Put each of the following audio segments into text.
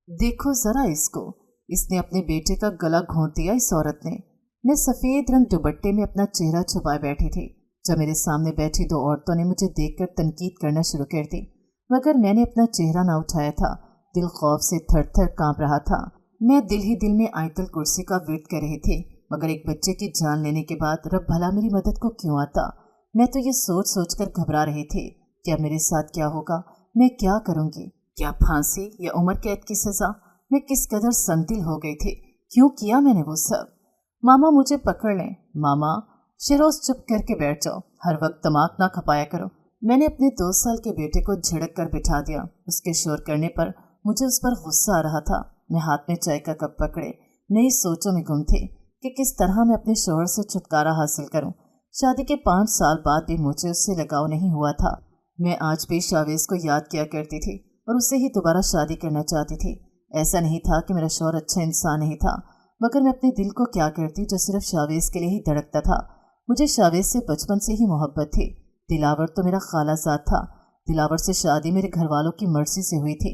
देखो जरा इसको। इसने अपने बेटे का गला घोंट दिया इस औरत ने। मैं सफेद रंग दुपट्टे में अपना चेहरा छुपाए बैठी थी जब मेरे सामने बैठी दो औरतों ने मुझे देखकर तनकीद करना शुरू कर दी, मगर मैंने अपना चेहरा ना उठाया था। दिल खौफ से थर थर कांप रहा था। मैं दिल ही दिल में आयतल कुर्सी का विर्द कर रही थी, मगर एक बच्चे की जान लेने के बाद रब भला मेरी मदद को क्यों आता। मैं तो ये सोच सोच कर घबरा रही थी कि अब मेरे साथ क्या होगा, मैं क्या करूंगी। क्या फांसी या उम्र कैद की सजा। मैं किस कदर संदिल हो गई थी। क्यों किया मैंने वो सब। मामा मुझे पकड़ लें। मामा शिरोज चुप करके बैठ जाओ, हर वक्त दिमाग ना खपाया करो। मैंने अपने 2 साल के बेटे को झिड़क कर बिठा दिया। उसके शोर करने पर मुझे उस पर गुस्सा आ रहा था। मैं हाथ में चाय का कप पकड़े नई सोचों में गुम थी कि किस तरह मैं अपने शोहर से छुटकारा हासिल करूं। शादी के 5 साल बाद भी मुझे उससे लगाव नहीं हुआ था। मैं आज भी शावेज को याद किया करती थी और उससे ही दोबारा शादी करना चाहती थी। ऐसा नहीं था कि मेरा शौहर अच्छा इंसान नहीं था, मगर मैं अपने दिल को क्या करती जो सिर्फ शावेज के लिए ही धड़कता था। मुझे शावेज से बचपन से ही मोहब्बत थी। दिलावर तो मेरा खालाजाद था। दिलावर से शादी मेरे घर वालों की मर्जी से हुई थी।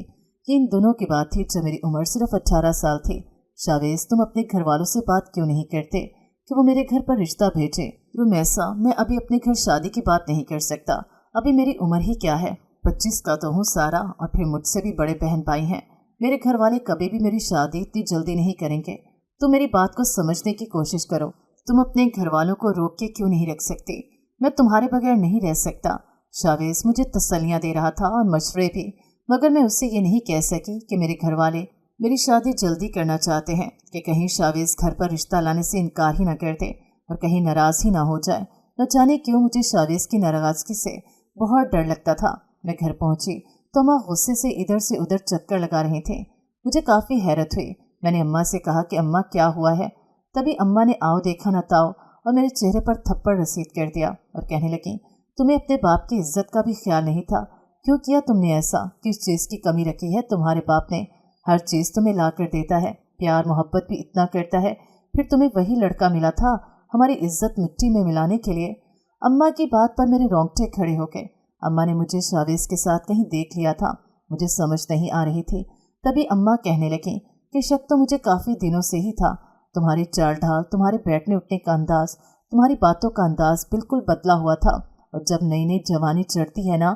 ये इन दोनों की बात थी जब मेरी उम्र सिर्फ 18 साल थी। शावेज, तुम अपने घर वालों से बात क्यों नहीं करते कि वो मेरे घर पर रिश्ता भेजे। रुमैसा, मैं अभी अपने घर शादी की बात नहीं कर सकता। अभी मेरी उम्र ही क्या है, 25 का तो हूँ सारा, और फिर मुझसे भी बड़े बहन भाई हैं। मेरे घर वाले कभी भी मेरी शादी इतनी जल्दी नहीं करेंगे। तुम मेरी बात को समझने की कोशिश करो। तुम अपने घर वालों को रोक के क्यों नहीं रख सकती। मैं तुम्हारे बगैर नहीं रह सकता। शावेज मुझे तसल्लियाँ दे रहा था और मशवरे भी, मगर मैं उससे ये नहीं कह सकी कि मेरे घर वाले मेरी शादी जल्दी करना चाहते हैं कि कहीं शावेज घर पर रिश्ता लाने से इनकार ही न कर दे और कहीं नाराज ही ना हो जाए। न जाने क्यों मुझे शावेज की नाराजगी से बहुत डर लगता था। मैं घर पहुंची तो अम्मा गुस्से से इधर से उधर चक्कर लगा रही थी। मुझे काफ़ी हैरत हुई। मैंने अम्मा से कहा कि अम्मा क्या हुआ है। तभी अम्मा ने आओ देखा न ताओ और मेरे चेहरे पर थप्पड़ रसीद कर दिया और कहने लगी, तुम्हें अपने बाप की इज्जत का भी ख्याल नहीं था। क्यों किया तुमने ऐसा। किस चीज़ की कमी रखी है तुम्हारे बाप ने। हर चीज़ तुम्हें ला कर देता है, प्यार मोहब्बत भी इतना करता है, फिर तुम्हें वही लड़का मिला था हमारी इज्जत मिट्टी में मिलाने के लिए। अम्मा की बात पर मेरे रोंगटे खड़े हो गए। अम्मा ने मुझे शावेज के साथ कहीं देख लिया था। मुझे समझ नहीं आ रही थी। तभी अम्मा कहने लगी कि शक तो मुझे काफ़ी दिनों से ही था। तुम्हारी चाल ढाल, तुम्हारे बैठने उठने का अंदाज, तुम्हारी बातों का अंदाज बिल्कुल बदला हुआ था। और जब नई नई जवानी चढ़ती है ना,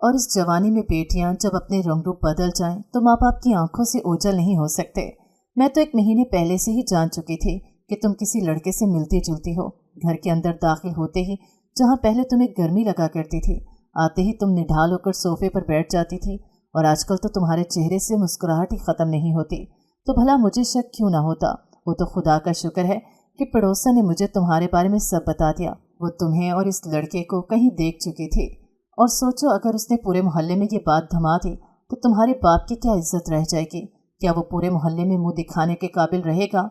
और इस जवानी में बेटियां जब अपने रंग रूप बदल जाएं तो माँ बाप की आंखों से ओझल नहीं हो सकते। मैं तो 1 महीने पहले से ही जान चुकी थी कि तुम किसी लड़के से मिलती जुलती हो। घर के अंदर दाखिल होते ही जहाँ पहले तुम्हें गर्मी लगा करती थी, आते ही तुम निढाल होकर सोफे पर बैठ जाती थी, और आजकल तो तुम्हारे चेहरे से मुस्कुराहट ही ख़त्म नहीं होती। तो भला मुझे शक क्यों ना होता। वो तो खुदा का शुक्र है कि पड़ोसन ने मुझे तुम्हारे बारे में सब बता दिया। वो तुम्हें और इस लड़के को कहीं देख चुकी थी, और सोचो अगर उसने पूरे मोहल्ले में ये बात थमा दी तो तुम्हारे बाप की क्या इज्जत रह जाएगी। क्या वो पूरे मोहल्ले में मुंह दिखाने के काबिल रहेगा।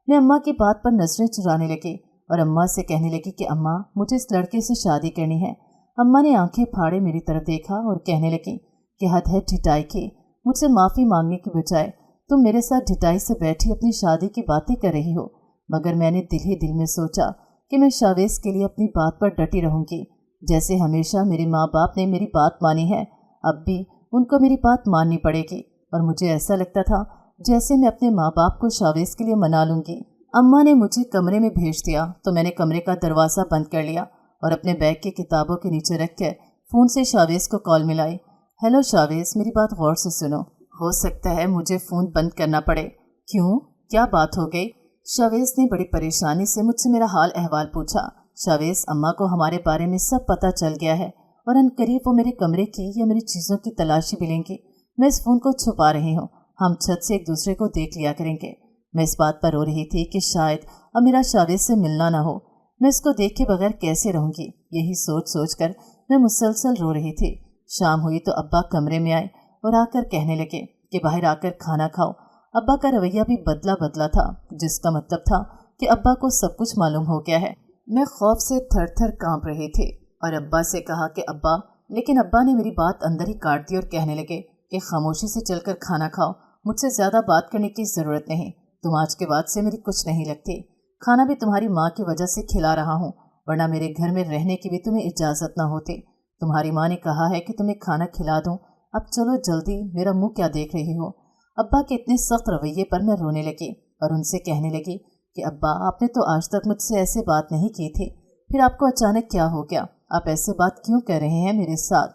मैं अम्मा की बात पर नजरें चुराने लगी और अम्मा से कहने लगी कि अम्मा, मुझे इस लड़के से शादी करनी है। अम्मा ने आंखें फाड़े मेरी तरफ देखा और कहने लगी कि हद है ढिठाई की। मुझसे माफ़ी मांगने की बजाय तुम मेरे साथ ढिठाई से बैठी अपनी शादी की बातें कर रही हो। मगर मैंने दिल ही दिल में सोचा कि मैं शावेज के लिए अपनी बात पर डटी रहूंगी। जैसे हमेशा मेरे माँ बाप ने मेरी बात मानी है, अब भी उनको मेरी बात माननी पड़ेगी। और मुझे ऐसा लगता था जैसे मैं अपने माँ बाप को शावेज के लिए मना लूँगी। अम्मा ने मुझे कमरे में भेज दिया तो मैंने कमरे का दरवाज़ा बंद कर लिया और अपने बैग की किताबों के नीचे रख कर फ़ोन से शावेज को कॉल मिलाई। हेलो शावेज, मेरी बात गौर से सुनो। हो सकता है मुझे फ़ोन बंद करना पड़े। क्यों, क्या बात हो गई। शावेज ने बड़ी परेशानी से मुझसे मेरा हाल अहवाल पूछा। शावेज, अम्मा को हमारे बारे में सब पता चल गया है और अनकरीब वो मेरे कमरे की या मेरी चीज़ों की तलाशी भी लेंगी। मैं इस फ़ोन को छुपा रही हूँ, हम छत से एक दूसरे को देख लिया करेंगे। मैं इस बात पर रो रही थी कि शायद अब मेरा शावेज से मिलना ना हो। मैं इसको देख के बगैर कैसे रहूँगी, यही सोच सोच कर मैं मुसलसल रो रही थी। शाम हुई तो अब्बा कमरे में आए और आकर कहने लगे कि बाहर आकर खाना खाओ। अब्बा का रवैया भी बदला बदला था, जिसका मतलब था कि अब्बा को सब कुछ मालूम हो गया है। मैं खौफ से थर थर काँप रही थी और अब्बा से कहा कि अब्बा, लेकिन अब्बा ने मेरी बात अंदर ही काट दी और कहने लगे कि खामोशी से चलकर खाना खाओ, मुझसे ज़्यादा बात करने की ज़रूरत नहीं। तुम आज के बाद से मेरी कुछ नहीं लगती। खाना भी तुम्हारी माँ की वजह से खिला रहा हूँ, वरना मेरे घर में रहने की भी तुम्हें इजाज़त ना होती। तुम्हारी माँ ने कहा है कि तुम्हें खाना खिला दूँ। अब चलो जल्दी, मेरा मुँह क्या देख रही हो। अब्बा के इतने सख्त रवैये पर मैं रोने लगी और उनसे कहने लगी कि अब्बा, आपने तो आज तक मुझसे ऐसे बात नहीं की थी, फिर आपको अचानक क्या हो गया? आप ऐसे बात क्यों कर रहे हैं मेरे साथ?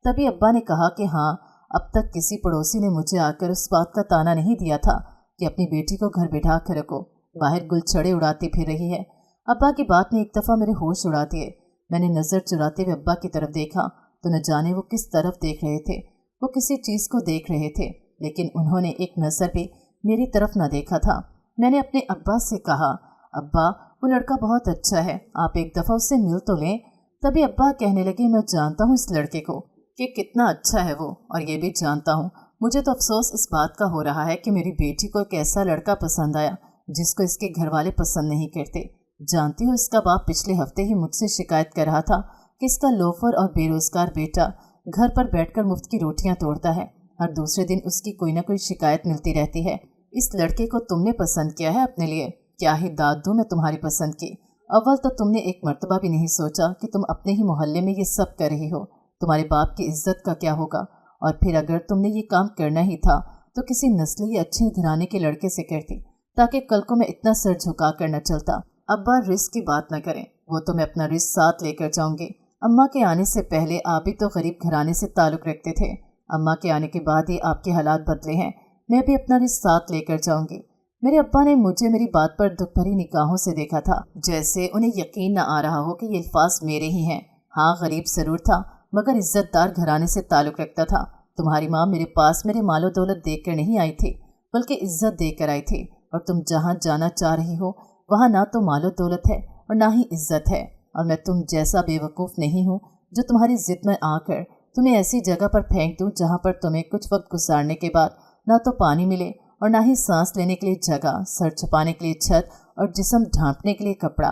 तभी अब्बा ने कहा कि हाँ, अब तक किसी पड़ोसी ने मुझे आकर उस बात का ताना नहीं दिया था कि अपनी बेटी को घर बिठा कर रखो, बाहर गुलछड़े उड़ाती फिर रही है। अब्बा की बात ने एक दफ़ा मेरे होश उड़ा दिए। मैंने नज़र चुराते हुए अब्बा की तरफ देखा तो न जाने वो किस तरफ देख रहे थे। वो किसी चीज़ को देख रहे थे, लेकिन उन्होंने एक नज़र भी मेरी तरफ न देखा था। मैंने अपने अब्बा से कहा, अब्बा, वो लड़का बहुत अच्छा है, आप एक दफ़ा उससे मिल तो लें। तभी अब्बा कहने लगे, मैं जानता हूँ इस लड़के को कि कितना अच्छा है वो, और ये भी जानता हूँ, मुझे तो अफसोस इस बात का हो रहा है कि मेरी बेटी को एक ऐसा लड़का पसंद आया जिसको इसके घर वाले पसंद नहीं करते। जानती हो, इसका बाप पिछले हफ्ते ही मुझसे शिकायत कर रहा था कि इसका लोफर और बेरोजगार बेटा घर पर बैठकर मुफ्त की रोटियां तोड़ता है। हर दूसरे दिन उसकी कोई ना कोई शिकायत मिलती रहती है। इस लड़के को तुमने पसंद किया है अपने लिए, क्या ही दाद दूं मैं तुम्हारी पसंद की। अव्वल तो तुमने एक मर्तबा भी नहीं सोचा कि तुम अपने ही मोहल्ले में ये सब कर रही हो, तुम्हारे बाप की इज्जत का क्या होगा। और फिर अगर तुमने ये काम करना ही था तो किसी नस्ली या अच्छे घराने के लड़के से करती, ताकि कल को मैं इतना सर झुका कर न चलता। अब्बा, रिस्क की बात न करें, वो तो मैं अपना रिस्क साथ लेकर जाऊंगी। अम्मा के आने से पहले आप भी तो गरीब घराने से ताल्लुक़ रखते थे, अम्मा के आने के बाद ही आपके हालात बदले हैं। मैं भी अपना रिस्क साथ लेकर जाऊंगी। मेरे अब्बा ने मुझे मेरी बात पर दुख भरी निगाहों से देखा था, जैसे उन्हें यकीन न आ रहा हो कि ये अल्फाज मेरे ही हैं। हाँ, गरीब जरूर था, मगर इज्जतदार घराने से ताल्लुक़ रखता था। तुम्हारी माँ मेरे पास मेरे मालो दौलत देख कर नहीं आई थी, बल्कि इज्जत देकर आई थी। और तुम जहाँ जाना चाह रही हो वहाँ ना तो मालो दौलत है और ना ही इज्जत है। और मैं तुम जैसा बेवकूफ़ नहीं हूँ जो तुम्हारी जिद में आकर तुम्हें ऐसी जगह पर फेंक दूँ जहाँ पर तुम्हें कुछ वक्त गुजारने के बाद ना तो पानी मिले और ना ही सांस लेने के लिए जगह, सर छुपाने के लिए छत और जिस्म ढांपने के लिए कपड़ा।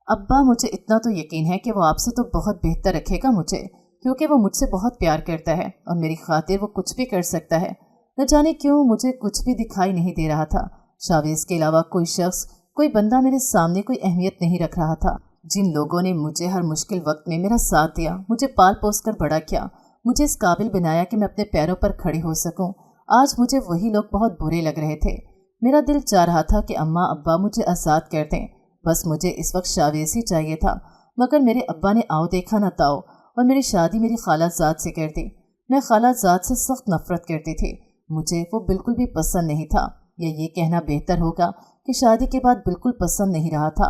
अब्बा, मुझे इतना तो यकीन है कि वो आपसे तो बहुत बेहतर रखेगा मुझे, क्योंकि वो मुझसे बहुत प्यार करता है और मेरी खातिर वो कुछ भी कर सकता है। न जाने क्यों मुझे कुछ भी दिखाई नहीं दे रहा था। शावेज के अलावा कोई शख्स, कोई बंदा मेरे सामने कोई अहमियत नहीं रख रहा था। जिन लोगों ने मुझे हर मुश्किल वक्त में मेरा साथ दिया, मुझे पाल पोस कर बड़ा किया, मुझे इस काबिल बनाया कि मैं अपने पैरों पर खड़ी हो सकूं, आज मुझे वही लोग बहुत बुरे लग रहे थे। मेरा दिल चाह रहा था कि अम्मा अब्बा मुझे आज़ाद कर दें, बस मुझे इस वक्त शावेज ही चाहिए था। मगर मेरे अब्बा ने आओ देखा न ताओ और मेरी शादी मेरी खालाजाद से कर दी। मैं खालाजाद से सख्त नफरत करती थी, मुझे वो बिल्कुल भी पसंद नहीं था। या ये कहना बेहतर होगा कि शादी के बाद बिल्कुल पसंद नहीं रहा था,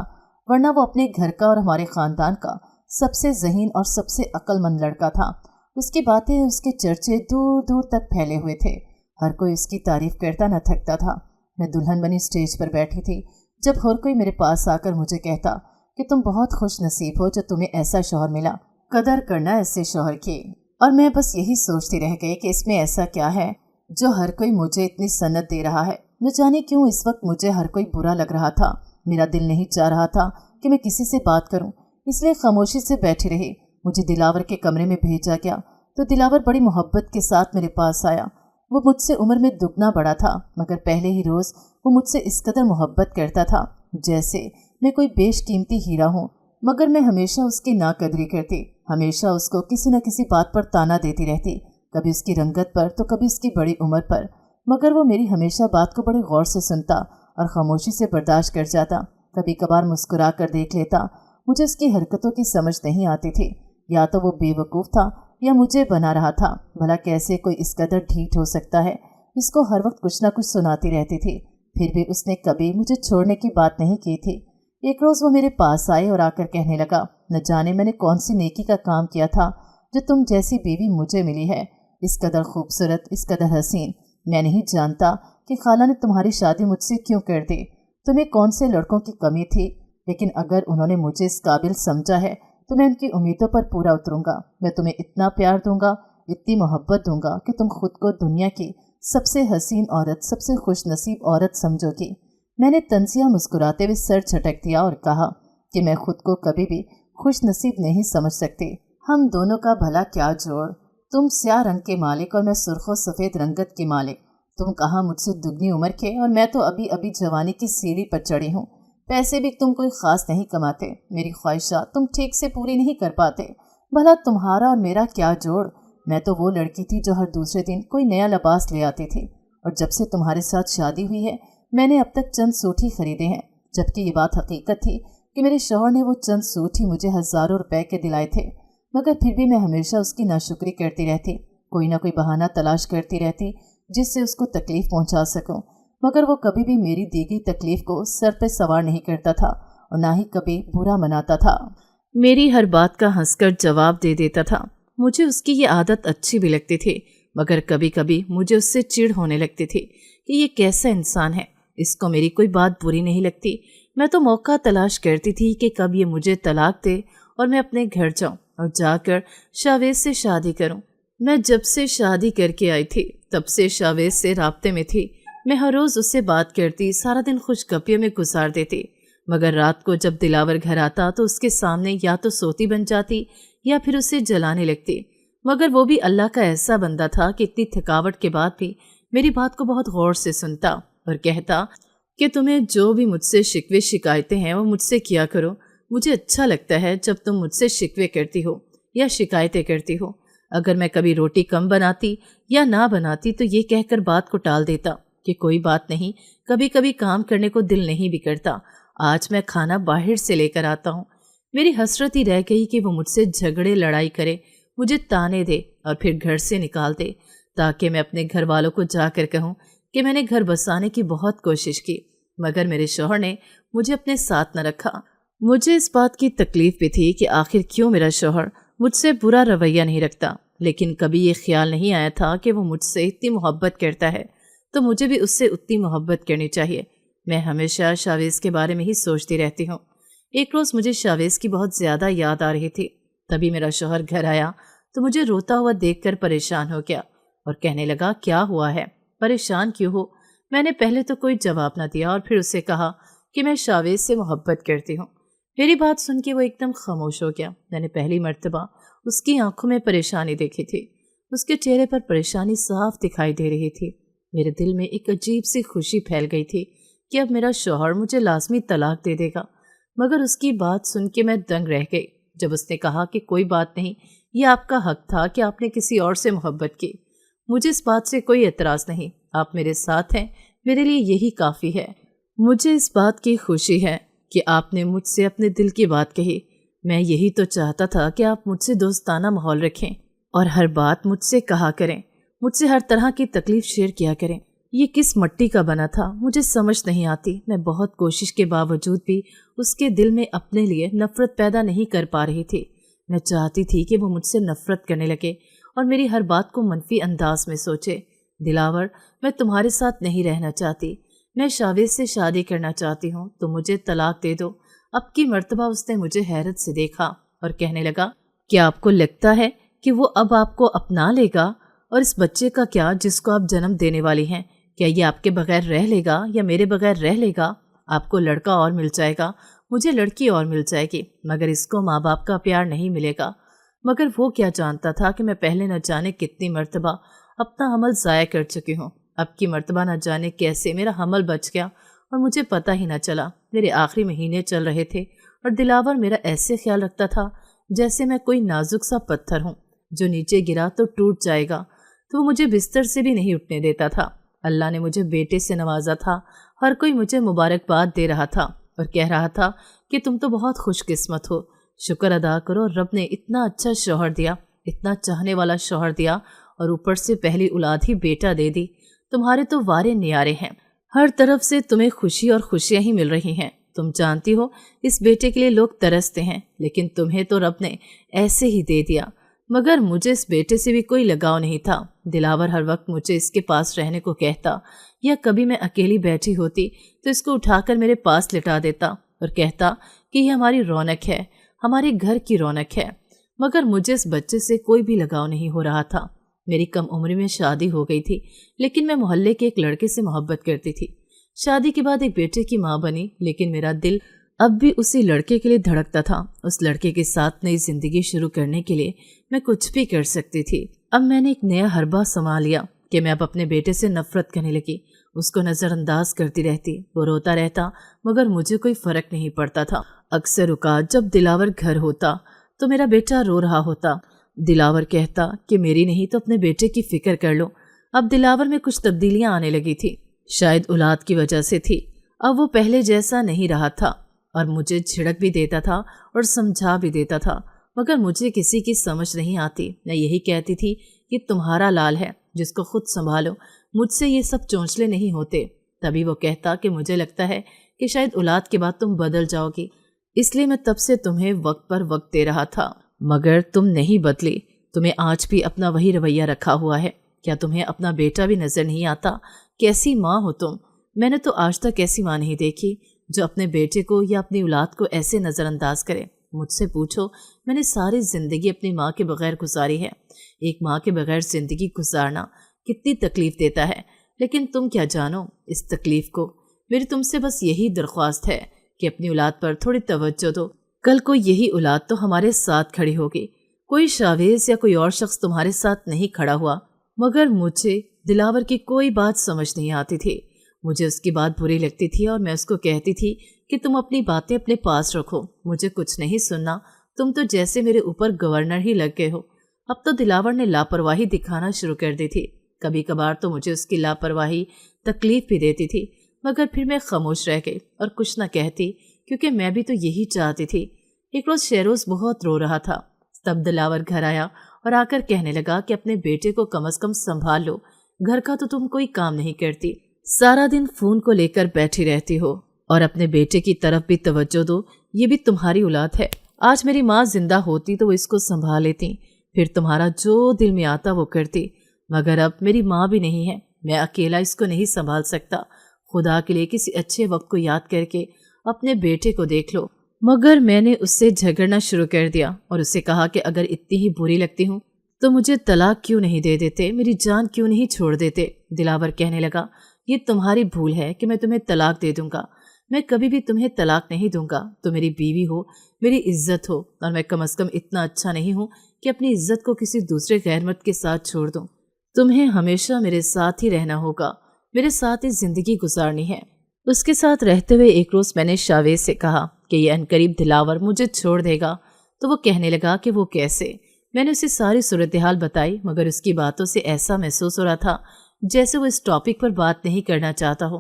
वरना वो अपने घर का और हमारे ख़ानदान का सबसे ज़हीन और सबसे अक्लमंद लड़का था। उसकी बातें, उसके चर्चे दूर दूर तक फैले हुए थे। हर कोई उसकी तारीफ़ करता न थकता था। मैं दुल्हन बनी स्टेज पर बैठी थी जब हर कोई मेरे पास आकर मुझे कहता कि तुम बहुत खुश नसीब हो जो तुम्हें ऐसा शौहर मिला, कदर करना ऐसे शौहर की। और मैं बस यही सोचती रह गई कि इसमें ऐसा क्या है जो हर कोई मुझे इतनी सन्नत दे रहा है। न जाने क्यों इस वक्त मुझे हर कोई बुरा लग रहा था। मेरा दिल नहीं चाह रहा था कि मैं किसी से बात करूं, इसलिए खामोशी से बैठी रही। मुझे दिलावर के कमरे में भेजा गया तो दिलावर बड़ी मोहब्बत के साथ मेरे पास आया। वो मुझसे उम्र में दुगना बड़ा था, मगर पहले ही रोज़ वो मुझसे इस कदर मोहब्बत करता था जैसे मैं कोई बेशकीमती हीरा हूँ। मगर मैं हमेशा उसकी नाकदरी करती, हमेशा उसको किसी न किसी बात पर ताना देती रहती, कभी उसकी रंगत पर तो कभी उसकी बड़ी उम्र पर। मगर वो मेरी हमेशा बात को बड़े गौर से सुनता और खामोशी से बर्दाश्त कर जाता। कभी कभार मुस्कुरा कर देख लेता। मुझे उसकी हरकतों की समझ नहीं आती थी, या तो वो बेवकूफ़ था या मुझे बना रहा था। भला कैसे कोई इस कदर ढीठ हो सकता है। इसको हर वक्त कुछ ना कुछ सुनाती रहती थी, फिर भी उसने कभी मुझे छोड़ने की बात नहीं की थी। एक रोज़ वो मेरे पास आए और आकर कहने लगा, न जाने मैंने कौन सी नेकी का काम किया था जो तुम जैसी बीवी मुझे मिली है, इस कदर खूबसूरत, इस कदर हसीन। मैं नहीं जानता कि खाला ने तुम्हारी शादी मुझसे क्यों कर दी, तुम्हें कौन से लड़कों की कमी थी, लेकिन अगर उन्होंने मुझे इस काबिल समझा है तो मैं उनकी उम्मीदों पर पूरा उतरूंगा। मैं तुम्हें इतना प्यार दूंगा, इतनी मोहब्बत दूंगा कि तुम खुद को दुनिया की सबसे हसीन औरत, सबसे खुश नसीब औरत समझोगी। मैंने तंजिया मुस्कुराते हुए सर झटक दिया और कहा कि मैं खुद को कभी भी खुश नसीब नहीं समझ सकती। हम दोनों का भला क्या जोड़, तुम स्याह रंग के मालिक और मैं सुर्ख और सफ़ेद रंगत की मालिक। तुम कहाँ मुझसे दुगनी उम्र के और मैं तो अभी अभी जवानी की सीढ़ी पर चढ़ी हूँ। पैसे भी तुम कोई ख़ास नहीं कमाते, मेरी ख्वाहिशात तुम ठीक से पूरी नहीं कर पाते। भला तुम्हारा और मेरा क्या जोड़। मैं तो वो लड़की थी जो हर दूसरे दिन कोई नया लिबास ले आती थी और जब से तुम्हारे साथ शादी हुई है मैंने अब तक चंद सूट ही खरीदे हैं, जबकि ये बात हकीकत थी कि मेरे शौहर ने वो चंद सूट ही मुझे हज़ारों रुपए के दिलाए थे। मगर फिर भी मैं हमेशा उसकी नाशुक्री करती रहती, कोई ना कोई बहाना तलाश करती रहती जिससे उसको तकलीफ़ पहुंचा सकूं। मगर वो कभी भी मेरी दी गई तकलीफ़ को सर पे सवार नहीं करता था और ना ही कभी बुरा मनाता था। मेरी हर बात का हंसकर जवाब दे देता था। मुझे उसकी ये आदत अच्छी भी लगती थी, मगर कभी कभी मुझे उससे चिढ़ होने लगती थी कि ये कैसा इंसान है, इसको मेरी कोई बात बुरी नहीं लगती। मैं तो मौका तलाश करती थी कि कब ये मुझे तलाक दे और मैं अपने घर जाऊं और जाकर शावेज से शादी करूं। मैं जब से शादी करके आई थी तब से शावेज से राब्ते में थी। मैं हर रोज़ उससे बात करती, सारा दिन खुशगपियों में गुजार देती, मगर रात को जब दिलावर घर आता तो उसके सामने या तो सोती बन जाती या फिर उसे जलाने लगती। मगर वो भी अल्लाह का ऐसा बंदा था कि इतनी थकावट के बाद भी मेरी बात को बहुत गौर से सुनता और कहता कि तुम्हें जो भी मुझसे शिकवे शिकायतें हैं वो मुझसे किया करो। मुझे अच्छा लगता है जब तुम मुझसे शिकवे करती हो या शिकायतें करती हो। अगर मैं कभी रोटी कम बनाती या ना बनाती तो ये कहकर बात को टाल देता कि कोई बात नहीं, कभी कभी काम करने को दिल नहीं भी करता, आज मैं खाना बाहर से लेकर आता हूँ। मेरी हसरत ही रह गई कि वो मुझसे झगड़े लड़ाई करे, मुझे ताने दे और फिर घर से निकाल दे, ताकि मैं अपने घर वालों को जाकर कहूँ कि मैंने घर बसाने की बहुत कोशिश की, मगर मेरे शौहर ने मुझे अपने साथ न रखा। मुझे इस बात की तकलीफ भी थी कि आखिर क्यों मेरा शौहर मुझसे बुरा रवैया नहीं रखता, लेकिन कभी ये ख्याल नहीं आया था कि वो मुझसे इतनी मोहब्बत करता है तो मुझे भी उससे उतनी मोहब्बत करनी चाहिए। मैं हमेशा शावेज के बारे में ही सोचती रहती हूँ। एक रोज़ मुझे शावेज की बहुत ज़्यादा याद आ रही थी, तभी मेरा शौहर घर आया तो मुझे रोता हुआ देखकर परेशान हो गया और कहने लगा, क्या हुआ है, परेशान क्यों हो? मैंने पहले तो कोई जवाब न दिया और फिर उसे कहा कि मैं शावेज से मोहब्बत करती हूँ। मेरी बात सुन के वो एकदम खामोश हो गया। मैंने पहली मर्तबा उसकी आंखों में परेशानी देखी थी, उसके चेहरे पर परेशानी साफ दिखाई दे रही थी। मेरे दिल में एक अजीब सी खुशी फैल गई थी कि अब मेरा शौहर मुझे लाजमी तलाक दे देगा। मगर उसकी बात सुन के मैं दंग रह गई जब उसने कहा कि कोई बात नहीं, ये आपका हक था कि आपने किसी और से मोहब्बत की। मुझे इस बात से कोई एतराज़ नहीं, आप मेरे साथ हैं, मेरे लिए यही काफ़ी है। मुझे इस बात की खुशी है कि आपने मुझसे अपने दिल की बात कही। मैं यही तो चाहता था कि आप मुझसे दोस्ताना माहौल रखें और हर बात मुझसे कहा करें, मुझसे हर तरह की तकलीफ़ शेयर किया करें। ये किस मट्टी का बना था मुझे समझ नहीं आती। मैं बहुत कोशिश के बावजूद भी उसके दिल में अपने लिए नफ़रत पैदा नहीं कर पा रही थी। मैं चाहती थी कि वो मुझसे नफ़रत करने लगे और मेरी हर बात को मनफी अंदाज में सोचे। दिलावर, मैं तुम्हारे साथ नहीं रहना चाहती, मैं शावेज से शादी करना चाहती हूँ, तो मुझे तलाक दे दो। अब की मर्तबा उसने मुझे हैरत से देखा और कहने लगा, क्या आपको लगता है कि वो अब आपको अपना लेगा? और इस बच्चे का क्या जिसको आप जन्म देने वाली हैं, क्या ये आपके बगैर रह लेगा या मेरे बगैर रह लेगा? आपको लड़का और मिल जाएगा, मुझे लड़की और मिल जाएगी, मगर इसको माँ बाप का प्यार नहीं मिलेगा। मगर वो क्या जानता था कि मैं पहले न जाने कितनी मर्तबा अपना हमल ज़ाया कर चुकी हूँ। अब की मर्तबा न जाने कैसे मेरा हमल बच गया और मुझे पता ही न चला। मेरे आखिरी महीने चल रहे थे और दिलावर मेरा ऐसे ख्याल रखता था जैसे मैं कोई नाजुक सा पत्थर हूँ, जो नीचे गिरा तो टूट जाएगा। तो वो मुझे बिस्तर से भी नहीं उठने देता था। अल्लाह ने मुझे बेटे से नवाजा था, हर कोई मुझे मुबारकबाद दे रहा था और कह रहा था कि तुम तो बहुत खुशकिस्मत हो, शुक्र अदा करो, रब ने इतना अच्छा शौहर दिया, इतना चाहने वाला शौहर दिया और ऊपर से पहली औलाद ही बेटा दे दी। तुम्हारे तो वारे नियारे हैं, हर तरफ से तुम्हें खुशी और खुशियाँ ही मिल रही हैं। तुम जानती हो इस बेटे के लिए लोग तरसते हैं, लेकिन तुम्हें तो रब ने ऐसे ही दे दिया। मगर मुझे इस बेटे से भी कोई लगाव नहीं था। दिलावर हर वक्त मुझे इसके पास रहने को कहता, या कभी मैं अकेली बैठी होती तो इसको उठाकर मेरे पास लिटा देता और कहता कि ये हमारी रौनक है, हमारे घर की रौनक है। मगर मुझे इस बच्चे से कोई भी लगाव नहीं हो रहा था। मेरी कम उम्र में शादी हो गई थी, लेकिन मैं मोहल्ले के एक लड़के से मोहब्बत करती थी। शादी के बाद एक बेटे की माँ बनी, लेकिन मेरा दिल अब भी उसी लड़के के लिए धड़कता था। उस लड़के के साथ नई जिंदगी शुरू करने के लिए मैं कुछ भी कर सकती थी। अब मैंने एक नया हरबा संभाल लिया कि मैं अब अपने बेटे से नफरत करने लगी, उसको नज़रअंदाज करती रहती। वो रोता रहता मगर मुझे कोई फ़र्क नहीं पड़ता था। अक्सर औक़ात जब दिलावर घर होता तो मेरा बेटा रो रहा होता। दिलावर कहता कि मेरी नहीं तो अपने बेटे की फ़िक्र कर लो। اب دلاور میں کچھ تبدیلیاں آنے لگی تھی، شاید اولاد کی وجہ سے تھی۔ اب وہ پہلے جیسا نہیں رہا تھا اور مجھے جھڑک بھی دیتا تھا اور سمجھا بھی دیتا تھا، مگر مجھے کسی کی سمجھ نہیں آتی۔ میں یہی کہتی تھی کہ تمہارا لال ہے، جس کو خود سنبھالو، مجھ سے یہ سب چونچلے نہیں ہوتے۔ تبھی وہ کہتا کہ مجھے لگتا ہے کہ شاید اولاد کے بعد تم بدل جاؤ گی، اس لیے میں تب سے تمہیں وقت پر وقت دے رہا تھا، مگر تم نہیں بدلی۔ تمہیں آج بھی اپنا وہی رویہ رکھا ہوا ہے۔ کیا تمہیں اپنا بیٹا بھی نظر نہیں آتا؟ کیسی ماں ہو تم؟ میں نے تو آج تک ایسی ماں نہیں دیکھی جو اپنے بیٹے کو یا اپنی اولاد کو ایسے نظر انداز کرے۔ مجھ سے پوچھو، میں نے ساری زندگی اپنی ماں کے بغیر گزاری ہے۔ ایک ماں کے بغیر زندگی گزارنا کتنی تکلیف دیتا ہے، لیکن تم کیا جانو اس تکلیف کو۔ میری تم سے بس یہی درخواست ہے کہ اپنی اولاد پر تھوڑی توجہ دو۔ کل کو یہی اولاد تو ہمارے ساتھ کھڑی ہوگی۔ کوئی شاویز یا کوئی اور شخص تمہارے ساتھ نہیں کھڑا ہوا، مگر مجھے دلاور کی کوئی بات سمجھ نہیں آتی تھی۔ مجھے اس کی بات بری لگتی تھی اور میں اس کو کہتی تھی کہ تم اپنی باتیں اپنے پاس رکھو، مجھے کچھ نہیں سننا، تم تو جیسے میرے اوپر گورنر ہی لگ گئے ہو۔ اب تو دلاور نے لاپرواہی دکھانا شروع کر دی تھی۔ کبھی کبھار تو مجھے اس کی لاپرواہی تکلیف بھی دیتی تھی، مگر پھر میں خاموش رہ گئی اور کچھ نہ کہتی، کیونکہ میں بھی تو یہی چاہتی تھی۔ ایک روز شیروز بہت رو رہا تھا، تب دلاور گھر آیا اور آ کر کہنے لگا کہ اپنے بیٹے کو کم از کم سنبھال لو، گھر کا تو تم کوئی کام نہیں کرتی، سارا دن فون کو لے کر بیٹھی رہتی ہو، اور اپنے بیٹے کی طرف بھی توجہ دو، یہ بھی تمہاری اولاد ہے۔ آج میری ماں زندہ ہوتی تو وہ اس کو سنبھال لیتی، پھر تمہارا جو دل میں آتا وہ کرتی، مگر اب میری ماں بھی نہیں ہے، میں اکیلا اس کو نہیں سنبھال سکتا۔ خدا کے لیے کسی اچھے وقت کو یاد کر کے اپنے بیٹے کو دیکھ لو۔ مگر میں نے اس سے جھگڑنا شروع کر دیا اور اسے کہا کہ اگر اتنی ہی بری لگتی ہوں تو مجھے طلاق کیوں نہیں دے دیتے، میری جان کیوں نہیں چھوڑ دیتے۔ دلاور کہنے لگا، یہ تمہاری بھول ہے کہ میں تمہیں طلاق دے دوں گا، میں کبھی بھی تمہیں طلاق نہیں دوں گا۔ تو میری بیوی ہو، میری عزت ہو، اور میں کم از کم اتنا اچھا نہیں ہوں کہ اپنی عزت کو کسی دوسرے غیر مرد کے ساتھ چھوڑ دوں۔ تمہیں ہمیشہ میرے ساتھ ہی رہنا ہوگا، میرے ساتھ ہی زندگی گزارنی ہے۔ اس کے ساتھ رہتے ہوئے ایک روز میں نے شاویز سے کہا کہ یہ عنقریب دلاور مجھے چھوڑ دے گا، تو وہ کہنے لگا کہ وہ کیسے۔ میں نے اسے ساری صورتحال بتائی، مگر اس کی باتوں سے ایسا محسوس ہو رہا تھا جیسے وہ اس ٹاپک پر بات نہیں کرنا چاہتا ہو۔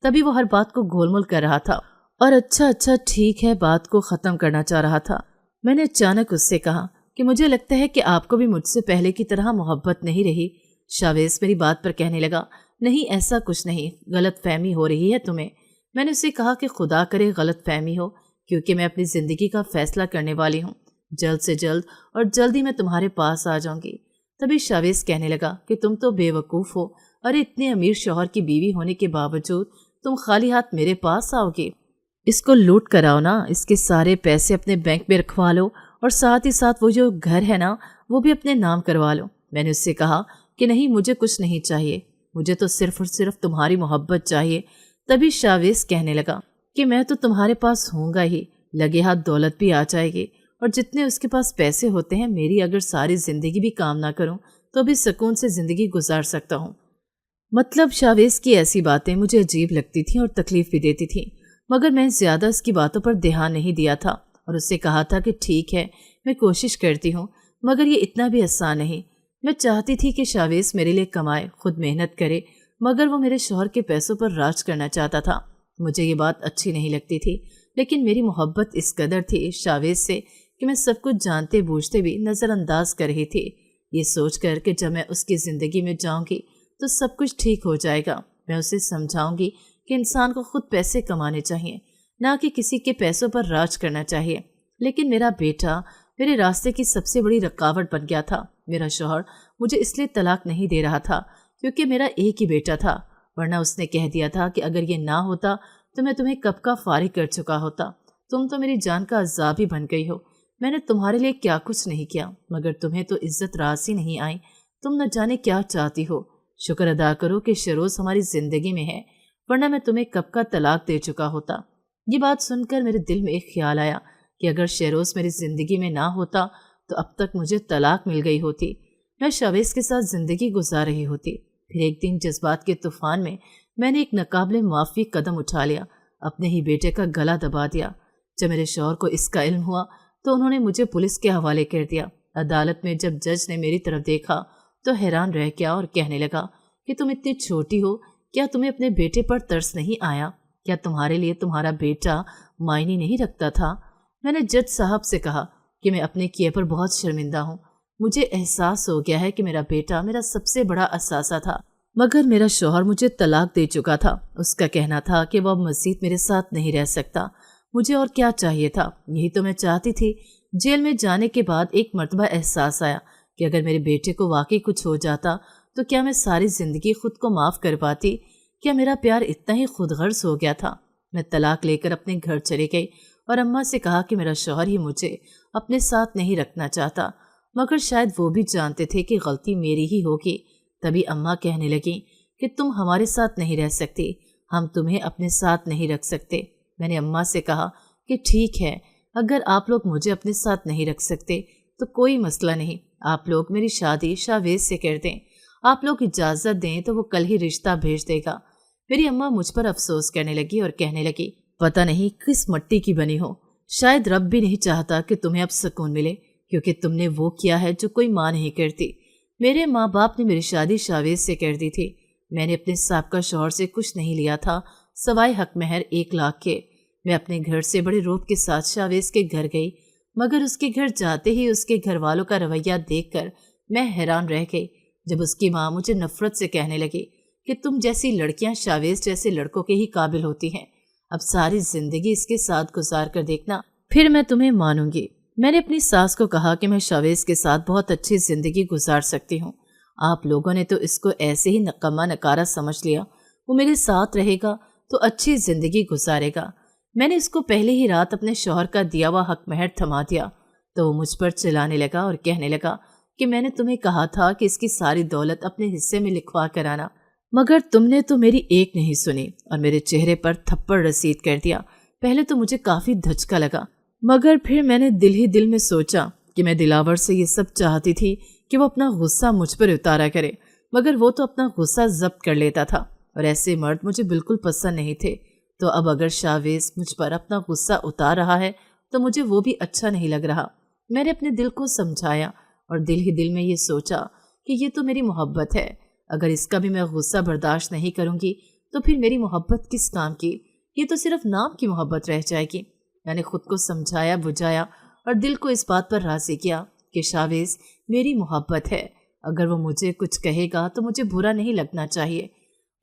تبھی وہ ہر بات کو گول مول کر رہا تھا اور اچھا ٹھیک ہے بات کو ختم کرنا چاہ رہا تھا۔ میں نے اچانک اس سے کہا کہ مجھے لگتا ہے کہ آپ کو بھی مجھ سے پہلے کی طرح محبت نہیں رہی۔ شاویز میری بات پر کہنے لگا، نہیں ایسا کچھ نہیں، غلط فہمی ہو رہی ہے تمہیں۔ میں نے اسے کہا کہ خدا کرے غلط فہمی ہو، کیونکہ میں اپنی زندگی کا فیصلہ کرنے والی ہوں، جلد سے جلد اور جلدی میں تمہارے پاس آ جاؤں گی۔ تبھی شاویز کہنے لگا کہ تم تو بے وقوف ہو، اور اتنے امیر شوہر کی بیوی ہونے کے باوجود تم خالی ہاتھ میرے پاس آؤ گے۔ اس کو لوٹ کر آؤ نا، اس کے سارے پیسے اپنے بینک میں رکھوا لو، اور ساتھ ہی ساتھ وہ جو گھر ہے نا وہ بھی اپنے نام کروا لو۔ میں نے اس سے کہا کہ نہیں، مجھے کچھ نہیں چاہیے، مجھے تو صرف اور صرف تمہاری محبت چاہیے۔ تبھی شاویز کہنے لگا کہ میں تو تمہارے پاس ہوں گا ہی، لگے ہاتھ دولت بھی آ جائے گی، اور جتنے اس کے پاس پیسے ہوتے ہیں، میری اگر ساری زندگی بھی کام نہ کروں تو بھی سکون سے زندگی گزار سکتا ہوں۔ مطلب شاویز کی ایسی باتیں مجھے عجیب لگتی تھیں اور تکلیف بھی دیتی تھیں، مگر میں زیادہ اس کی باتوں پر دھیان نہیں دیا تھا اور اس سے کہا تھا کہ ٹھیک ہے، میں کوشش کرتی ہوں، مگر یہ اتنا بھی آسان نہیں۔ میں چاہتی تھی کہ شاویز میرے لیے کمائے، خود محنت کرے، مگر وہ میرے شوہر کے پیسوں پر راج کرنا چاہتا تھا۔ مجھے یہ بات اچھی نہیں لگتی تھی، لیکن میری محبت اس قدر تھی شاویز سے کہ میں سب کچھ جانتے بوجھتے بھی نظر انداز کر رہی تھی، یہ سوچ کر کہ جب میں اس کی زندگی میں جاؤں گی تو سب کچھ ٹھیک ہو جائے گا۔ میں اسے سمجھاؤں گی کہ انسان کو خود پیسے کمانے چاہیے، نہ کہ کسی کے پیسوں پر راج کرنا چاہیے۔ لیکن میرا بیٹا میرے راستے کی سب سے بڑی رکاوٹ بن گیا تھا۔ میرا شوہر مجھے اس لیے طلاق نہیں دے رہا تھا کیونکہ میرا ایک ہی بیٹا تھا، ورنہ اس نے کہہ دیا تھا کہ اگر یہ نہ ہوتا تو میں تمہیں کب کا فارغ کر چکا ہوتا۔ تم تو میری جان کا عذاب ہی بن گئی ہو۔ میں نے تمہارے لیے کیا کچھ نہیں کیا، مگر تمہیں تو عزت راس ہی نہیں آئی۔ تم نہ جانے کیا چاہتی ہو۔ شکر ادا کرو کہ شیروز ہماری زندگی میں ہے، ورنہ میں تمہیں کب کا طلاق دے چکا ہوتا۔ یہ بات سن کر میرے دل میں ایک خیال آیا کہ اگر شیروز میری زندگی میں نہ ہوتا تو اب تک مجھے طلاق مل گئی ہوتی، میں شاویز کے ساتھ زندگی گزار رہی ہوتی۔ پھر ایک دن جذبات کے طوفان میں نے ایک ناقابل معافی قدم اٹھا لیا، اپنے ہی بیٹے کا گلا دبا دیا۔ جب میرے شوہر کو اس کا علم ہوا تو انہوں نے مجھے پولیس کے حوالے کر دیا۔ عدالت میں جب جج نے میری طرف دیکھا تو حیران رہ گیا اور کہنے لگا کہ तुम इतनी छोटी हो, क्या तुम्हें अपने बेटे पर तरस नहीं आया? क्या तुम्हारे लिए तुम्हारा बेटा मायने नहीं रखता था? मैंने जज साहब से कहा कि मैं अपने किए पर बहुत शर्मिंदा हूँ। मुझे एहसास हो गया है कि मेरा बेटा मेरा सबसे बड़ा असासा था, मगर मेरा शौहर मुझे तलाक दे चुका था। उसका कहना था कि वह मज़ीद मेरे साथ नहीं रह सकता। मुझे और क्या चाहिए था? यही तो मैं चाहती थी। जेल में जाने के बाद एक मर्तबा एहसास आया कि अगर मेरे बेटे को वाकई कुछ हो जाता तो क्या मैं सारी ज़िंदगी खुद को माफ़ कर पाती? क्या मेरा प्यार इतना ही खुदगर्ज हो गया था? मैं तलाक लेकर अपने घर चली गई और अम्मा से कहा कि मेरा शौहर ही मुझे अपने साथ नहीं रखना चाहता, मगर शायद वो भी जानते थे कि गलती मेरी ही होगी। तभी अम्मा कहने लगी कि तुम हमारे साथ नहीं रह सकती, हम तुम्हें अपने साथ नहीं रख सकते। मैंने अम्मा से कहा कि ठीक है, अगर आप लोग मुझे अपने साथ नहीं रख सकते तो कोई मसला नहीं, आप लोग मेरी शादी शावेज से कर दें। आप लोग इजाज़त दें तो वो कल ही रिश्ता भेज देगा। मेरी अम्मा मुझ पर अफसोस करने लगी और कहने लगी, पता नहीं किस मट्टी की बनी हो, शायद रब भी नहीं चाहता कि तुम्हें अब सुकून मिले, क्योंकि तुमने वो किया है जो कोई माँ नहीं करती। मेरे माँ बाप ने मेरी शादी शावेज से कर दी थी। मैंने अपने साबका शौहर से कुछ नहीं लिया था सवाए हक महर 1 लाख के। मैं अपने घर से बड़े रोब के साथ शावेज के घर गई, मगर उसके घर जाते ही उसके घर वालों का रवैया देखकर मैं हैरान रह गई। जब उसकी माँ मुझे नफरत से कहने लगी कि तुम जैसी लड़कियां शावेज जैसे लड़कों के ही काबिल होती हैं, अब सारी जिंदगी इसके साथ गुजार कर देखना, फिर मैं तुम्हें मानूंगी। मैंने अपनी सास को कहा कि मैं शावेज के साथ बहुत अच्छी जिंदगी गुजार सकती हूँ। आप लोगों ने तो इसको ऐसे ही नकम्मा नकारा समझ लिया। वो मेरे साथ रहेगा तो अच्छी जिंदगी गुजारेगा। मैंने इसको पहले ही रात अपने शौहर का दिया हुआ हक महर थमा दिया तो वो मुझ पर चिल्लाने लगा और कहने लगा कि मैंने तुम्हें कहा था कि इसकी सारी दौलत अपने हिस्से में लिखवा कर आना, मगर तुमने तो मेरी एक नहीं सुनी और मेरे चेहरे पर थप्पड़ रसीद कर दिया। पहले तो मुझे काफ़ी धचका लगा, मगर फिर मैंने दिल ही दिल में सोचा कि मैं दिलावर से ये सब चाहती थी कि वो अपना गुस्सा मुझ पर उतारा करे, मगर वो तो अपना गुस्सा जब्त कर लेता था और ऐसे मर्द मुझे बिल्कुल पसंद नहीं थे। तो अब अगर शावेज मुझ पर अपना गुस्सा उतार रहा है तो मुझे वो भी अच्छा नहीं लग रहा। मैंने अपने दिल को समझाया और दिल ही दिल में ये सोचा कि ये तो मेरी मोहब्बत है, अगर इसका भी मैं गुस्सा बर्दाश्त नहीं करूँगी तो फिर मेरी मोहब्बत किस काम की? ये तो सिर्फ नाम की मोहब्बत रह जाएगी। मैंने खुद को समझाया बुझाया और दिल को इस बात पर राज़ी किया कि शावेज मेरी मोहब्बत है, अगर वो मुझे कुछ कहेगा तो मुझे बुरा नहीं लगना चाहिए।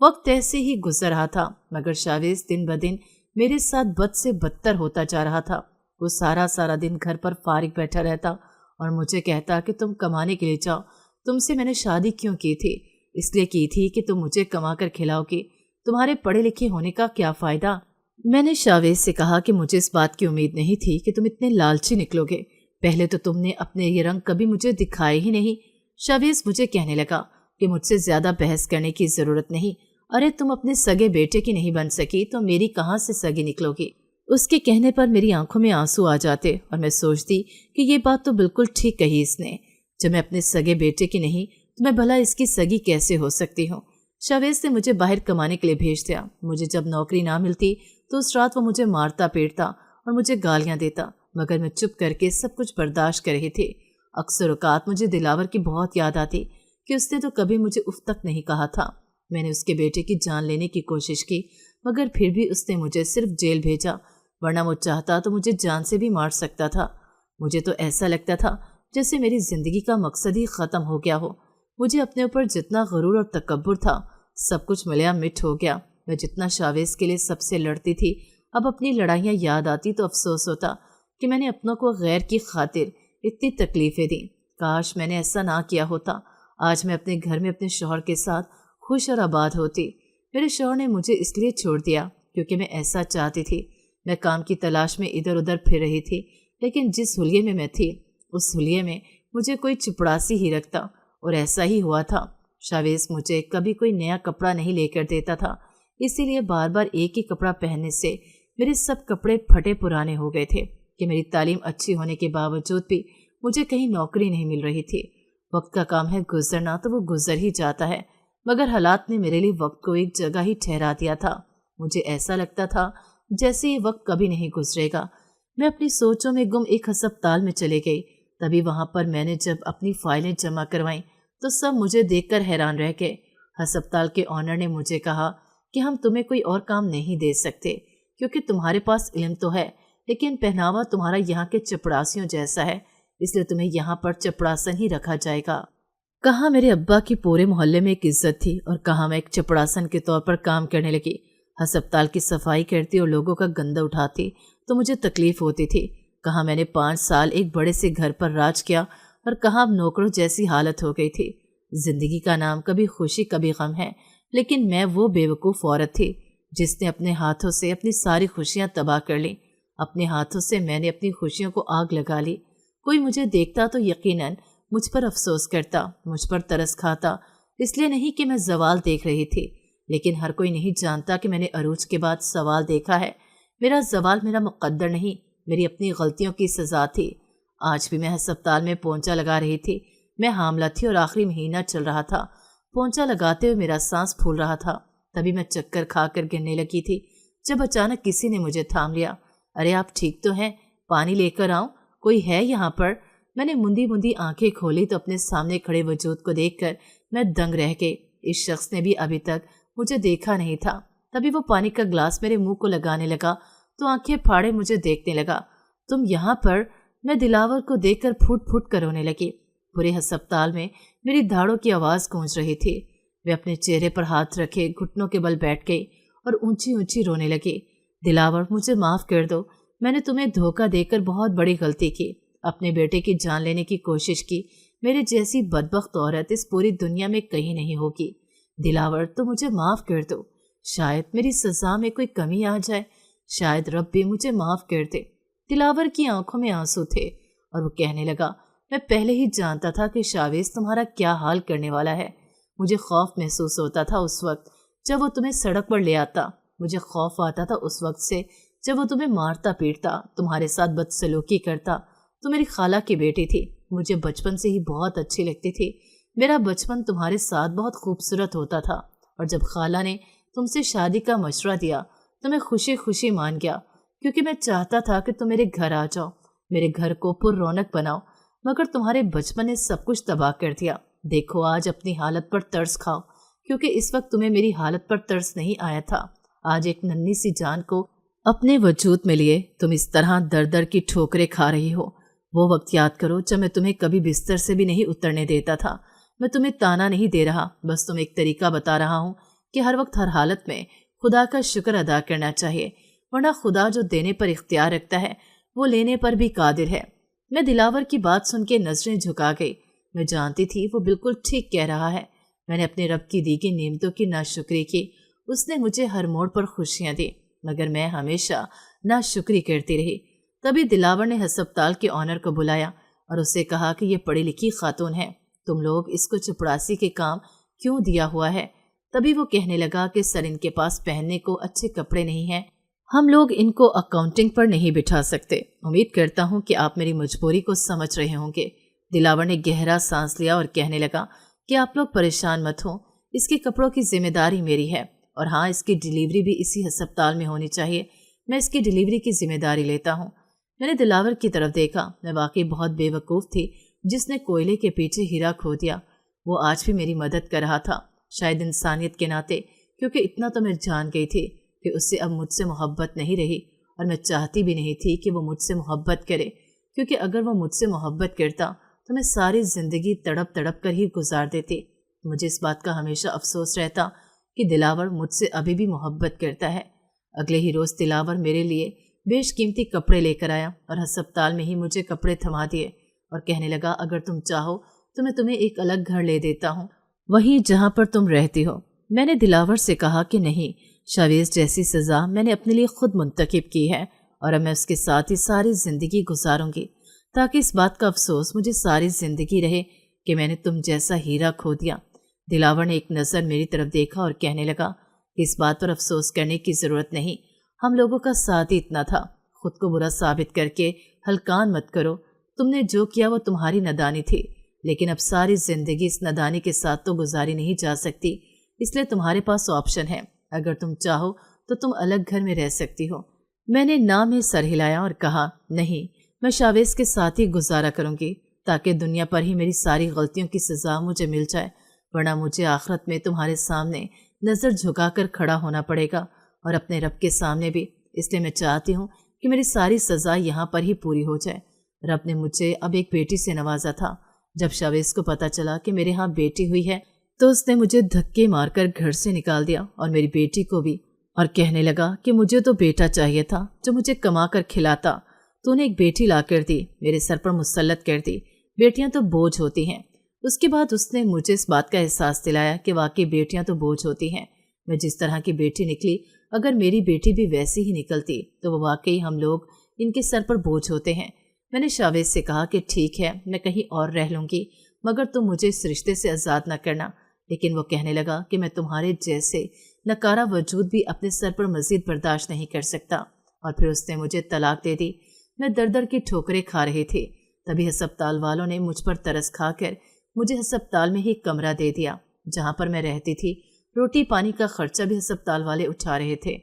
वक्त ऐसे ही गुजर रहा था, मगर शावेज दिन ब दिन मेरे साथ बद से बदतर होता जा रहा था। वो सारा दिन घर पर फारिग बैठा रहता और मुझे कहता कि तुम कमाने के लिए जाओ, तुमसे मैंने शादी क्यों की थी? इसलिए की थी कि तुम मुझे कमा कर खिलाओगी, तुम्हारे पढ़े लिखे होने का क्या फ़ायदा? मैंने शावेज से कहा कि मुझे इस बात की उम्मीद नहीं थी कि तुम इतने लालची निकलोगे, पहले तो तुमने अपने ये रंग कभी मुझे दिखाए ही नहीं। शावेज मुझे कहने लगा कि मुझसे ज़्यादा बहस करने की ज़रूरत नहीं, अरे तुम अपने सगे बेटे की नहीं बन सकी तो मेरी कहाँ से सगी निकलोगी? उसके कहने पर मेरी आंखों में आंसू आ जाते और मैं सोचती कि ये बात तो बिल्कुल ठीक कही इसने। जब मैं अपने सगे बेटे की नहीं तो मैं भला इसकी सगी कैसे हो सकती हूँ? शावेज ने मुझे बाहर कमाने के लिए भेज दिया। मुझे जब नौकरी ना मिलती तो उस रात वो मुझे मारता पीटता और मुझे गालियाँ देता, मगर मैं चुप करके सब कुछ बर्दाश्त कर रही थी। अक्सर औकात मुझे दिलावर की बहुत याद आती कि उसने तो कभी मुझे उफ तक नहीं कहा था। मैंने उसके बेटे की जान लेने की कोशिश की, मगर फिर भी उसने मुझे सिर्फ जेल भेजा, वरना वो चाहता तो मुझे जान से भी मार सकता था। मुझे तो ऐसा लगता था जैसे मेरी ज़िंदगी का मकसद ही ख़त्म हो गया हो। मुझे अपने ऊपर जितना गरूर और तकब्बुर था सब कुछ मिला मिट हो गया। मैं जितना शावेज के लिए सबसे लड़ती थी, अब अपनी लड़ाइयाँ याद आती तो अफसोस होता कि मैंने अपनों को गैर की खातिर इतनी तकलीफ़ें दी। काश मैंने ऐसा ना किया होता, आज मैं अपने घर में अपने शौहर के साथ खुश और आबाद होती। मेरे शौहर ने मुझे इसलिए छोड़ दिया क्योंकि मैं ऐसा चाहती थी। मैं काम की तलाश में इधर उधर फिर रही थी, लेकिन जिस हुलिये में मैं थी उस हुलिये में मुझे कोई चपड़ासी ही रखता, और ऐसा ही हुआ था। शावेज मुझे कभी कोई नया कपड़ा नहीं लेकर देता था, इसीलिए बार बार एक ही कपड़ा पहनने से मेरे सब कपड़े फटे पुराने हो गए थे कि मेरी तालीम अच्छी होने के बावजूद भी मुझे कहीं नौकरी नहीं मिल रही थी। वक्त का काम है गुजरना तो वो गुजर ही जाता है, मगर हालात ने मेरे लिए वक्त को एक जगह ही ठहरा दिया था। मुझे ऐसा लगता था जैसे ये वक्त कभी नहीं गुजरेगा। मैं अपनी सोचों में गुम एक अस्पताल में चले गई। तभी वहाँ पर मैंने जब अपनी फाइलें जमा करवाईं तो सब मुझे देखकर हैरान रह गए। ہسپتال کے آنر نے مجھے کہا کہ ہم تمہیں کوئی اور کام نہیں دے سکتے کیونکہ تمہارے پاس علم تو ہے، لیکن پہناوا تمہارا یہاں کے چپڑاسیوں جیسا ہے، اس لیے تمہیں یہاں پر چپڑاسن ہی رکھا جائے گا۔ کہاں میرے ابا کی پورے محلے میں ایک عزت تھی اور کہاں میں ایک چپڑاسن کے طور پر کام کرنے لگی۔ ہسپتال کی صفائی کرتی اور لوگوں کا گندہ اٹھاتی تو مجھے تکلیف ہوتی تھی۔ کہاں میں نے 5 سال ایک بڑے سے گھر پر راج کیا اور کہاں اب نوکروں جیسی حالت ہو گئی تھی۔ زندگی کا نام کبھی خوشی کبھی غم ہے، لیکن میں وہ بیوقوف عورت تھی جس نے اپنے ہاتھوں سے اپنی ساری خوشیاں تباہ کر لیں۔ اپنے ہاتھوں سے میں نے اپنی خوشیوں کو آگ لگا لی۔ کوئی مجھے دیکھتا تو یقیناً مجھ پر افسوس کرتا، مجھ پر ترس کھاتا، اس لیے نہیں کہ میں زوال دیکھ رہی تھی، لیکن ہر کوئی نہیں جانتا کہ میں نے عروج کے بعد زوال دیکھا ہے۔ میرا زوال میرا مقدر نہیں، میری اپنی غلطیوں کی سزا تھی۔ آج بھی میں ہسپتال میں پونچا لگا رہی تھی۔ میں حاملہ تھی اور آخری مہینہ چل رہا تھا۔ پونچا لگاتے ہوئے میرا سانس پھول رہا تھا، تبھی میں چکر کھا کر گرنے لگی تھی جب اچانک کسی نے مجھے تھام لیا۔ ارے آپ ٹھیک تو ہیں؟ پانی لے کر آؤں؟ کوئی ہے یہاں پر؟ میں نے مندی مندی آنکھیں کھولی تو اپنے سامنے کھڑے وجود کو دیکھ کر میں دنگ رہ گئی۔ اس شخص نے بھی ابھی تک مجھے دیکھا نہیں تھا۔ تبھی وہ پانی کا گلاس میرے منہ کو لگانے لگا تو آنکھیں پھاڑے مجھے دیکھنے لگا۔ تم یہاں پر؟ میں دلاور کو دیکھ کر پھوٹ پھوٹ کر رونے لگی۔ پورے ہسپتال میں میری دھاڑوں کی آواز گونج رہی تھی۔ وہ اپنے چہرے پر ہاتھ رکھے گھٹنوں کے بل بیٹھ گئی اور اونچی اونچی رونے لگی۔ دلاور، مجھے معاف کر دو، میں نے تمہیں دھوکہ دے کر بہت بڑی غلطی کی، اپنے بیٹے کی جان لینے کی کوشش کی۔ میرے جیسی بدبخت عورت اس پوری دنیا میں کہیں نہیں ہوگی۔ دلاور، تو مجھے معاف کر دو، شاید میری سزا میں کوئی کمی آ جائے، شاید رب بھی مجھے معاف کر دے۔ دلاور کی آنکھوں میں آنسو تھے اور وہ کہنے لگا، میں پہلے ہی جانتا تھا کہ شاویز تمہارا کیا حال کرنے والا ہے۔ مجھے خوف محسوس ہوتا تھا اس وقت جب وہ تمہیں سڑک پر لے آتا، مجھے خوف آتا تھا اس وقت سے جب وہ تمہیں مارتا پیٹتا، تمہارے ساتھ بدسلوکی کرتا۔ تو میری خالہ کی بیٹی تھی، مجھے بچپن سے ہی بہت اچھی لگتی تھی۔ میرا بچپن تمہارے ساتھ بہت خوبصورت ہوتا تھا، اور جب خالہ نے تم سے شادی کا مشورہ دیا تو میں خوشی خوشی مان گیا، کیونکہ میں چاہتا تھا کہ تم میرے گھر آ جاؤ، میرے گھر کو پر رونق بناؤ، مگر تمہارے بچپن نے سب کچھ تباہ کر دیا۔ دیکھو آج اپنی حالت پر ترس کھاؤ، کیونکہ اس وقت تمہیں میری حالت پر ترس نہیں آیا تھا۔ آج ایک ننھی سی جان کو اپنے وجود میں لیے تم اس طرح در در کی ٹھوکریں کھا رہی ہو۔ وہ وقت یاد کرو جب میں تمہیں کبھی بستر سے بھی نہیں اترنے دیتا تھا۔ میں تمہیں تانا نہیں دے رہا، بس تمہیں ایک طریقہ بتا رہا ہوں کہ ہر وقت ہر حالت میں خدا کا شکر ادا کرنا چاہیے، ورنہ خدا جو دینے پر اختیار رکھتا ہے وہ لینے پر بھی قادر ہے۔ میں دلاور کی بات سن کے نظریں جھکا گئی۔ میں جانتی تھی وہ بالکل ٹھیک کہہ رہا ہے۔ میں نے اپنے رب کی دی گئی نعمتوں کی ناشکری کی۔ اس نے مجھے ہر موڑ پر خوشیاں دی، مگر میں ہمیشہ ناشکری کرتی رہی۔ تبھی دلاور نے ہسپتال کے آنر کو بلایا اور اسے کہا کہ یہ پڑھی لکھی خاتون ہے، تم لوگ اس کو چپڑاسی کے کام کیوں دیا ہوا ہے؟ تبھی وہ کہنے لگا کہ سر ان کے پاس پہننے کو اچھے کپڑے نہیں ہیں، ہم لوگ ان کو اکاؤنٹنگ پر نہیں بٹھا سکتے۔ امید کرتا ہوں کہ آپ میری مجبوری کو سمجھ رہے ہوں گے۔ دلاور نے گہرا سانس لیا اور کہنے لگا کہ آپ لوگ پریشان مت ہوں، اس کے کپڑوں کی ذمہ داری میری ہے، اور ہاں اس کی ڈیلیوری بھی اسی ہسپتال میں ہونی چاہیے، میں اس کی ڈیلیوری کی ذمہ داری لیتا ہوں۔ میں نے دلاور کی طرف دیکھا، میں واقعی بہت بے وقوف تھی جس نے کوئلے کے پیچھے ہیرا کھو دیا۔ وہ آج بھی میری مدد کر رہا تھا، شاید انسانیت کے ناطے، کیونکہ اتنا تو میں جان گئی تھی کہ اس سے اب مجھ سے محبت نہیں رہی، اور میں چاہتی بھی نہیں تھی کہ وہ مجھ سے محبت کرے، کیونکہ اگر وہ مجھ سے محبت کرتا تو میں ساری زندگی تڑپ تڑپ کر ہی گزار دیتی۔ مجھے اس بات کا ہمیشہ افسوس رہتا کہ دلاور مجھ سے ابھی بھی محبت کرتا ہے۔ اگلے ہی روز دلاور میرے لیے بیش قیمتی کپڑے لے کر آیا اور ہسپتال میں ہی مجھے کپڑے تھما دیے اور کہنے لگا، اگر تم چاہو تو میں تمہیں ایک الگ گھر لے دیتا ہوں، وہیں جہاں پر تم رہتی ہو۔ میں نے دلاور سے کہا کہ نہیں، شاویز جیسی سزا میں نے اپنے لیے خود منتخب کی ہے، اور اب میں اس کے ساتھ ہی ساری زندگی گزاروں گی، تاکہ اس بات کا افسوس مجھے ساری زندگی رہے کہ میں نے تم جیسا ہیرا کھو دیا۔ دلاور نے ایک نظر میری طرف دیکھا اور کہنے لگا کہ اس بات پر افسوس کرنے کی ضرورت نہیں، ہم لوگوں کا ساتھ ہی اتنا تھا، خود کو برا ثابت کر کے ہلکان مت کرو، تم نے جو کیا وہ تمہاری نادانی تھی، لیکن اب ساری زندگی اس نادانی کے ساتھ تو گزاری نہیں جا سکتی، اس لیے تمہارے پاس آپشن ہے، اگر تم چاہو تو تم الگ گھر میں رہ سکتی ہو۔ میں نے نہ میں سر ہلایا اور کہا، نہیں، میں شاویز کے ساتھ ہی گزارا کروں گی، تاکہ دنیا پر ہی میری ساری غلطیوں کی سزا مجھے مل جائے، ورنہ मुझे आखिरत में तुम्हारे सामने नज़र झुकाकर खड़ा होना पड़ेगा और अपने रब के सामने भी। इसलिए मैं चाहती हूँ कि मेरी सारी सज़ा यहाँ पर ही पूरी हो जाए। रब ने मुझे अब एक बेटी से नवाजा था। जब शावेज को पता चला कि मेरे यहाँ बेटी हुई है तो उसने मुझे धक्के मारकर घर से निकाल दिया और मेरी बेटी को भी, और कहने लगा कि मुझे तो बेटा चाहिए था जो मुझे कमा कर खिलाता। तूने एक बेटी ला कर दी, मेरे सर पर मुसल्लत कर दी। बेटियां तो बोझ होती हैं। उसके बाद उसने मुझे इस बात का एहसास दिलाया कि वाकई बेटियां तो बोझ होती हैं। मैं जिस तरह की बेटी निकली, अगर मेरी बेटी भी वैसी ही निकलती तो वो वाकई हम लोग इनके सर पर बोझ होते हैं। मैंने शावेज से कहा कि ठीक है, मैं कहीं और रह लूँगी, मगर तुम मुझे इस रिश्ते से आज़ाद न करना। लेकिन वो कहने लगा कि मैं तुम्हारे जैसे नकारा वजूद भी अपने सर पर मज़ीद बर्दाश्त नहीं कर सकता, और फिर उसने मुझे तलाक दे दी। मैं दर दर की ठोकरें खा रही थी। तभी अस्पताल वालों ने मुझ पर तरस खाकर मुझे अस्पताल में ही कमरा दे दिया जहाँ पर मैं रहती थी। रोटी पानी का खर्चा भी अस्पताल वाले उठा रहे थे।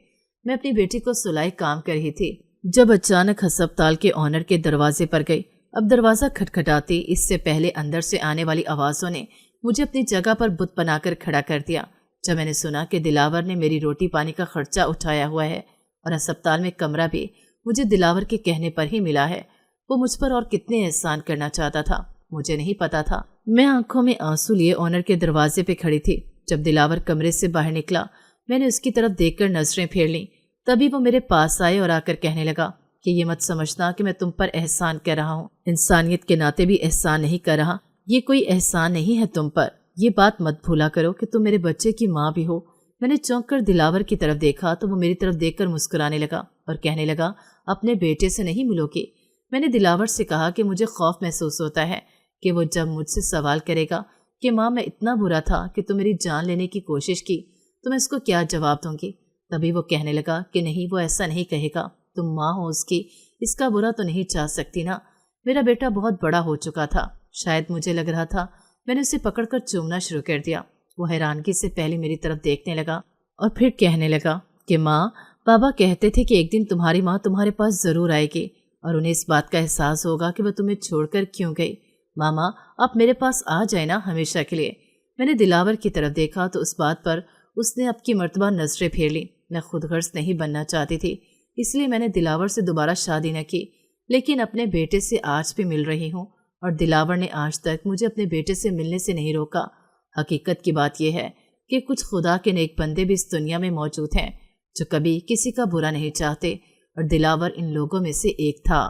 मैं अपनी बेटी को सुलाई काम कर रही थी जब अचानक अस्पताल के ऑनर के दरवाजे पर गई। अब दरवाज़ा खटखटाती इससे पहले अंदर से आने वाली आवाज़ों ने मुझे अपनी जगह पर बुत बनाकर खड़ा कर दिया। जब मैंने सुना कि दिलावर ने मेरी रोटी पानी का खर्चा उठाया हुआ है और अस्पताल में कमरा भी मुझे दिलावर के कहने पर ही मिला है, वो मुझ पर और कितने एहसान करना चाहता था मुझे नहीं पता था। मैं आंखों में आंसू लिए ऑनर के दरवाजे पे खड़ी थी। जब दिलावर कमरे से बाहर निकला, मैंने उसकी तरफ देखकर नजरें फेर लीं। तभी वो मेरे पास आए और आकर कहने लगा कि ये मत समझना कि मैं तुम पर एहसान कर रहा हूँ, इंसानियत के नाते भी एहसान नहीं कर रहा। ये कोई एहसान नहीं है तुम पर। ये बात मत भूला करो कि तुम मेरे बच्चे की माँ भी हो। मैंने चौंक कर दिलावर की तरफ देखा तो वो मेरी तरफ देखकर मुस्कुराने लगा और कहने लगा, अपने बेटे से नहीं मिलोगे? मैंने दिलावर से कहा कि मुझे खौफ महसूस होता है कि वो जब मुझसे सवाल करेगा कि माँ मैं इतना बुरा था कि तुम मेरी जान लेने की कोशिश की तो मैं इसको क्या जवाब दूंगी। तभी वो कहने लगा कि नहीं, वो ऐसा नहीं कहेगा, तुम माँ हो उसकी, इसका बुरा तो नहीं चाह सकती ना। मेरा बेटा बहुत बड़ा हो चुका था, शायद मुझे लग रहा था। मैंने उसे पकड़कर चूमना शुरू कर दिया। वो हैरानगी से पहले मेरी तरफ देखने लगा और फिर कहने लगा कि माँ, बाबा कहते थे कि एक दिन तुम्हारी माँ तुम्हारे पास ज़रूर आएगी और उन्हें इस बात का एहसास होगा कि वह तुम्हें छोड़कर क्यों गई। मामा, आप मेरे पास आ जाए ना हमेशा के लिए। मैंने दिलावर की तरफ देखा तो उस बात पर उसने अब की मर्तबा नजरें फेर ली। मैं खुद गर्ज नहीं बनना चाहती थी, इसलिए मैंने दिलावर से दोबारा शादी न की, लेकिन अपने बेटे से आज भी मिल रही हूँ और दिलावर ने आज तक मुझे अपने बेटे से मिलने से नहीं रोका। हकीकत की बात यह है कि कुछ खुदा के नेक बंदे भी इस दुनिया में मौजूद हैं जो कभी किसी का बुरा नहीं चाहते, और दिलावर इन लोगों में से एक था।